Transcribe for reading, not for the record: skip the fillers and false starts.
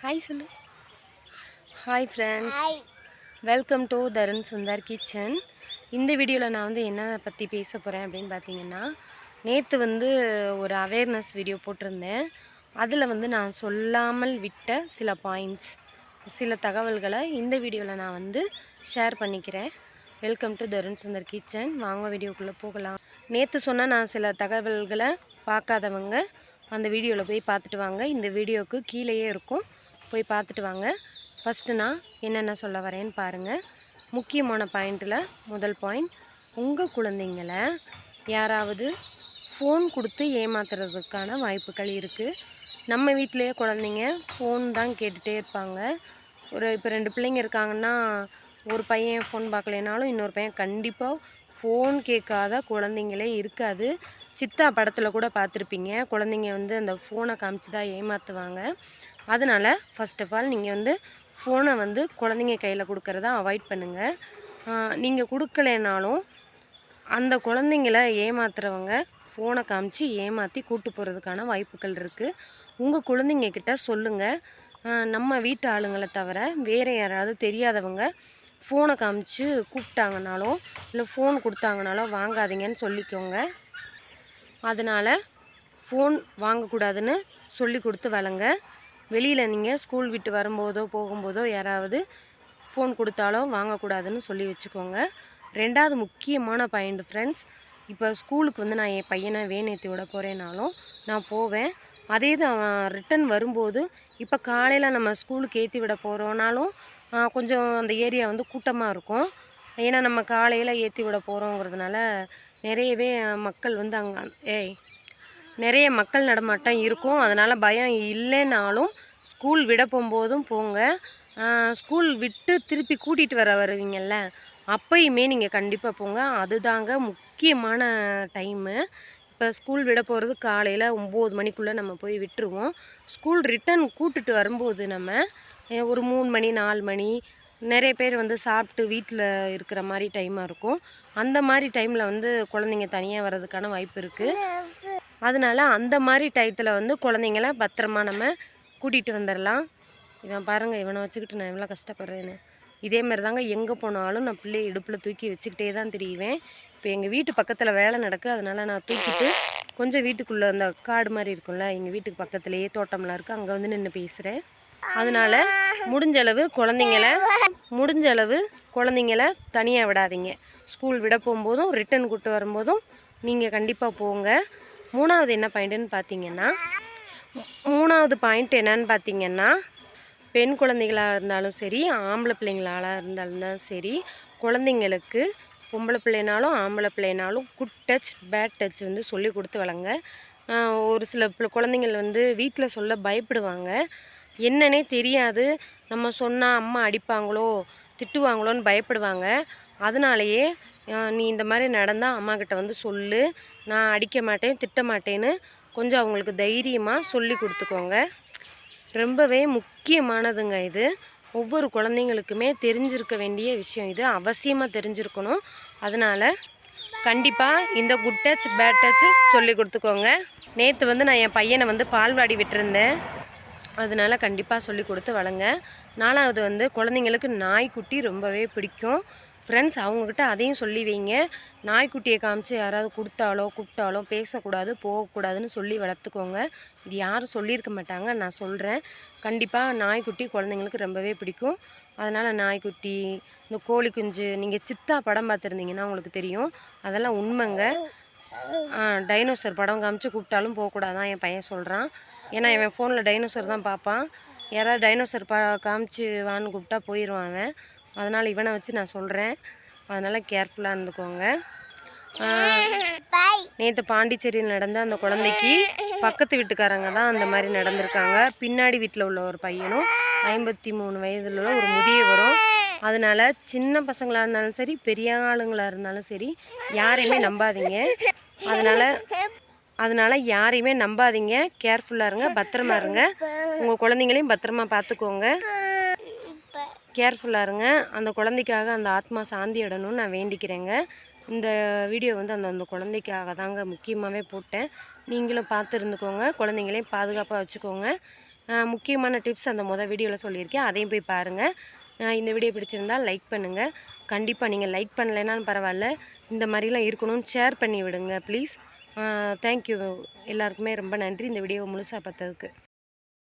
Hi சொல்லு. Hi friends, hi. Welcome to Tarun Sundar kitchen. இந்த வீடியோவில் நான் என்ன பற்றி பேச போகிறேன் அப்படின்னு பார்த்தீங்கன்னா, நேற்று ஒரு அவேர்னஸ் வீடியோ போட்டிருந்தேன். அதில் நான் சொல்லாமல் விட்ட சில பாயிண்ட்ஸ், சில தகவல்களை இந்த வீடியோவில் நான் ஷேர் பண்ணிக்கிறேன். Welcome to Tarun Sundar kitchen. வாங்க வீடியோக்குள்ளே போகலாம். நேற்று சொன்ன நான் சில தகவல்களை பார்க்காதவங்க அந்த வீடியோவில் போய் பார்த்துட்டு வாங்க. இந்த வீடியோவுக்கு கீழேயே இருக்கும், போய் பார்த்துட்டு வாங்க. ஃபஸ்ட்டு நான் என்னென்ன சொல்ல வரேன்னு பாருங்கள். முக்கியமான பாயிண்டில் முதல் பாயிண்ட், உங்கள் குழந்தைங்களை யாராவது ஃபோன் கொடுத்து ஏமாத்துறதுக்கான வாய்ப்புகள் இருக்குது. நம்ம வீட்டிலையே குழந்தைங்க ஃபோன் தான் கேட்டுகிட்டே இருப்பாங்க. இப்போ 2 பிள்ளைங்க இருக்காங்கன்னா, ஒரு பையன் ஃபோன் பார்க்கலைனாலும் இன்னொரு பையன் கண்டிப்பாக ஃபோன் கேட்காத குழந்தைங்களே இருக்காது. சித்தா படத்தில் கூட பார்த்துருப்பீங்க, குழந்தைங்க அந்த ஃபோனை காமிச்சு தான் ஏமாற்றுவாங்க. அதனால் ஃபஸ்ட் ஆஃப் ஆல் நீங்கள் ஃபோனை குழந்தைங்க கையில் கொடுக்கறத அவாய்ட் பண்ணுங்கள். நீங்கள் கொடுக்கலைனாலும் அந்த குழந்தைங்கள ஏமாத்துறவங்க ஃபோனை காமிச்சு ஏமாற்றி கூட்டு போகிறதுக்கான வாய்ப்புகள் இருக்குது. உங்கள் குழந்தைங்கக்கிட்ட சொல்லுங்கள், நம்ம வீட்டு ஆளுங்களை தவிர வேறு யாராவது தெரியாதவங்க ஃபோனை காமிச்சு கூப்பிட்டாங்கனாலோ இல்லை ஃபோன் கொடுத்தாங்கனாலோ வாங்காதீங்கன்னு சொல்லிக்கோங்க. அதனால் ஃபோன் வாங்கக்கூடாதுன்னு சொல்லி கொடுத்து வளங்க. வெளியில் நீங்கள் ஸ்கூல் விட்டு வரும்போதோ போகும்போதோ யாராவது ஃபோன் கொடுத்தாலோ வாங்கக்கூடாதுன்னு சொல்லி வச்சுக்கோங்க. 2வது முக்கியமான பாயிண்ட் ஃப்ரெண்ட்ஸ், இப்போ ஸ்கூலுக்கு நான் என் பையனை ஏற்றி விட போகிறேனாலும் நான் போவேன். அதே இது அவன் ரிட்டன் வரும்போது, இப்போ காலையில் நம்ம ஸ்கூலுக்கு ஏற்றி விட போகிறோனாலும் கொஞ்சம் அந்த ஏரியா கூட்டமாக இருக்கும். ஏன்னா நம்ம காலையில் ஏற்றி விட போகிறோங்கிறதுனால நிறையவே மக்கள் அங்கே நிறைய மக்கள் நடமாட்டம் இருக்கும். அதனால் பயம் இல்லைனாலும் ஸ்கூல் விட போகும்போதும் போங்க. ஸ்கூல் விட்டு திருப்பி கூட்டிகிட்டு வருவீங்கள்ல, அப்பயுமே நீங்கள் கண்டிப்பாக போங்க. அதுதாங்க முக்கியமான டைமு. இப்போ ஸ்கூல் விட போகிறது காலையில் 9 மணிக்குள்ளே நம்ம போய் விட்டுருவோம். ஸ்கூல் ரிட்டன் கூட்டிட்டு வரும்போது நம்ம ஒரு 3 மணி 4 மணி, நிறைய பேர் சாப்பிட்டு வீட்டில் இருக்கிற மாதிரி டைமாக இருக்கும். அந்த மாதிரி டைமில் குழந்தைங்க தனியாக வர்றதுக்கான வாய்ப்பு இருக்குது. அதனால் அந்த மாதிரி டயத்தில் குழந்தைங்கள பத்திரமா நம்ம கூட்டிகிட்டு வந்துடலாம். இவன் பாருங்கள், இவனை வச்சுக்கிட்டு நான் எவ்வளோ கஷ்டப்படுறேன்னு. இதேமாரி தாங்க எங்கே போனாலும் நான் பிள்ளையை இடுப்பில் தூக்கி வச்சுக்கிட்டே தான் திரியுவேன். இப்போ எங்கள் வீட்டு பக்கத்தில் வேலை நடக்குது, அதனால் நான் தூக்கிட்டு கொஞ்சம் வீட்டுக்குள்ளே அந்த காடு மாதிரி இருக்கும்ல, எங்கள் வீட்டுக்கு பக்கத்துலேயே தோட்டம்லாம் இருக்குது, அங்கே நின்று பேசுகிறேன். அதனால் முடிஞ்ச அளவு குழந்தைங்கள தனியாக விடாதீங்க. ஸ்கூல் விட போகும்போதும் ரிட்டன் கூட்டு வரும்போதும் நீங்கள் கண்டிப்பாக போங்க. 3வது என்ன பாயிண்ட்டுன்னு பார்த்தீங்கன்னா, 3வது பாயிண்ட் என்னன்னு பார்த்தீங்கன்னா, பெண் குழந்தைகளாக இருந்தாலும் சரி, ஆம்பளை பிள்ளைங்களாக இருந்தாலும் சரி, குழந்தைங்களுக்கு பொம்பளை பிள்ளைனாலும் ஆம்பளை பிள்ளைனாலும் குட் டச் பேட் டச் சொல்லி கொடுத்து வளங்க. ஒரு சில குழந்தைங்கள் வீட்டில் சொல்ல பயப்படுவாங்க. என்னன்னே தெரியாது, நம்ம சொன்னால் அம்மா அடிப்பாங்களோ திட்டுவாங்களோன்னு பயப்படுவாங்க. அதனாலேயே நீ இந்த மாதிரி நடந்தால் அம்மாக்கிட்ட சொல்லு, நான் அடிக்க மாட்டேன் திட்ட மாட்டேன்னு கொஞ்சம் அவங்களுக்கு தைரியமாக சொல்லி கொடுத்துக்கோங்க. ரொம்பவே முக்கியமானதுங்க இது. ஒவ்வொரு குழந்தைங்களுக்குமே தெரிஞ்சிருக்க வேண்டிய விஷயம் இது, அவசியமாக தெரிஞ்சிருக்கணும். அதனால் கண்டிப்பாக இந்த குட் டச் பேட் டச் சொல்லி கொடுத்துக்கோங்க. நேற்று நான் என் பையனை பால்வாடி விட்டுருந்தேன், அதனால் கண்டிப்பாக சொல்லி கொடுத்து வளங்க. 4வது குழந்தைங்களுக்கு நாய்க்குட்டி ரொம்பவே பிடிக்கும் ஃப்ரெண்ட்ஸ். அவங்கக்கிட்ட அதையும் சொல்லி வைங்க. நாய்க்குட்டியை காமிச்சு யாராவது கொடுத்தாலோ கூப்பிட்டாலோ பேசக்கூடாது போகக்கூடாதுன்னு சொல்லி வளர்த்துக்கோங்க. இது யாரும் சொல்லியிருக்க மாட்டாங்க, நான் சொல்கிறேன். கண்டிப்பாக நாய்க்குட்டி குழந்தைங்களுக்கு ரொம்பவே பிடிக்கும். அதனால் நாய்க்குட்டி, இந்த கோழி குஞ்சு, நீங்கள் சித்தா படம் பார்த்துருந்தீங்கன்னா உங்களுக்கு தெரியும், அதெல்லாம் உண்மைங்க. டைனோசர் படம் காமிச்சு கூப்பிட்டாலும் போகக்கூடாதான் என் பையன் சொல்கிறான். ஏன்னா இவன் ஃபோனில் டைனோசர் தான் பார்ப்பான். யாராவது டைனோசர் காமிச்சு வான்னு கூப்பிட்டா போயிடுவான் அவன். அதனால் இவனை வச்சு நான் சொல்கிறேன். அதனால் கேர்ஃபுல்லாக இருந்துக்கோங்க. நேற்று பாண்டிச்சேரியில் நடந்த அந்த குழந்தைக்கு பக்கத்து வீட்டுக்காரங்க தான் அந்த மாதிரி நடந்திருக்காங்க. பின்னாடி வீட்டில் உள்ள ஒரு பையனும் 53 வயதில் உள்ள ஒரு முதியவரும். அதனால் சின்ன பசங்களாக இருந்தாலும் சரி, பெரிய ஆளுங்களாக இருந்தாலும் சரி, யாரையுமே நம்பாதீங்க. அதனால் யாரையுமே நம்பாதீங்க, கேர்ஃபுல்லாக இருங்க, பத்திரமா இருங்க. உங்கள் குழந்தைங்களையும் பத்திரமா பார்த்துக்கோங்க, கேர்ஃபுல்லாக இருங்க. அந்த குழந்தைக்காக அந்த ஆத்மா சாந்தி அடையணும்னு நான் வேண்டிக்கிறேங்க. இந்த வீடியோ அந்த குழந்தைக்காக தாங்க முக்கியமாகவே போட்டேன். நீங்களும் பார்த்து இருந்துக்கோங்க, குழந்தைங்களையும் பாதுகாப்பாக வச்சுக்கோங்க. முக்கியமான டிப்ஸ் அந்த வீடியோவில் சொல்லியிருக்கேன், அதையும் போய் பாருங்கள். இந்த வீடியோ பிடிச்சிருந்தால் லைக் பண்ணுங்கள். கண்டிப்பாக நீங்கள் லைக் பண்ணலைனாலும் பரவாயில்ல, இந்த மாதிரிலாம் இருக்கணும்னு ஷேர் பண்ணி விடுங்க ப்ளீஸ். தேங்க்யூ. எல்லாருக்குமே ரொம்ப நன்றி இந்த வீடியோவை முழுசாக பார்த்ததுக்கு.